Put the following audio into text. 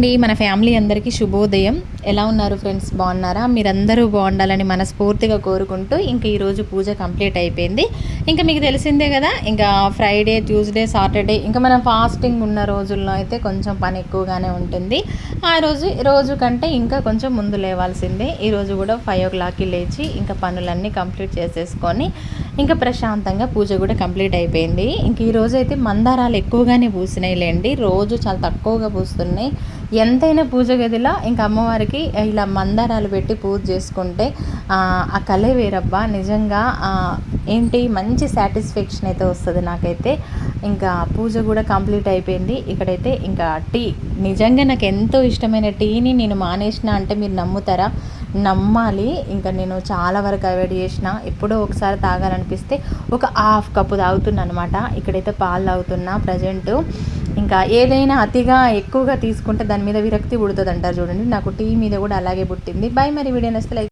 అండి, మన ఫ్యామిలీ అందరికీ శుభోదయం. ఎలా ఉన్నారు ఫ్రెండ్స్? బాగున్నారా? మీరందరూ బాగుండాలని మనస్ఫూర్తిగా కోరుకుంటూ ఇంక ఈరోజు పూజ కంప్లీట్ అయిపోయింది. ఇంకా మీకు తెలిసిందే కదా, ఇంకా ఫ్రైడే, ట్యూస్డే, సాటర్డే ఇంకా మనం ఫాస్టింగ్ ఉన్న రోజుల్లో అయితే కొంచెం పని ఎక్కువగానే ఉంటుంది. ఆ రోజు కంటే ఇంకా కొంచెం ముందు లేవాల్సిందే. ఈరోజు కూడా 5 o'clockకి లేచి ఇంకా పనులన్నీ కంప్లీట్ చేసేసుకొని ఇంకా ప్రశాంతంగా పూజ కూడా కంప్లీట్ అయిపోయింది. ఇంక ఈరోజు అయితే మందారాలు ఎక్కువగానే పూసినాయిలేండి. రోజు చాలా తక్కువగా పూస్తున్నాయి. ఎంతైనా పూజ గదిలో ఇంకా అమ్మవారికి ఇలా మందారాలు పెట్టి పూజ చేసుకుంటే ఆ కళే వేరబ్బా. నిజంగా ఏంటి మంచి సాటిస్ఫాక్షన్ అయితే వస్తుంది నాకైతే. ఇంకా పూజ కూడా కంప్లీట్ అయిపోయింది. ఇక్కడైతే ఇంకా టీ, నిజంగా నాకు ఎంతో ఇష్టమైన టీని నేను మానేసిన అంటే మీరు నమ్ముతారా? నమ్మాలి. ఇంకా నేను చాలా వరకు అవాయిడ్ చేసిన. ఎప్పుడో ఒకసారి తాగాలనిపిస్తే ఒక హాఫ్ కప్పు తాగుతున్నా అనమాట. ఇక్కడైతే పాలు తాగుతున్నా ప్రజెంటు. ఇంకా ఏదైనా అతిగా ఎక్కువగా తీసుకుంటే దాని మీద విరక్తి పుడుతుంది అంటారు చూడండి. నాకు టీ మీద కూడా అలాగే పుట్టింది. బై, మరి వీడియో నచ్చితే లైక్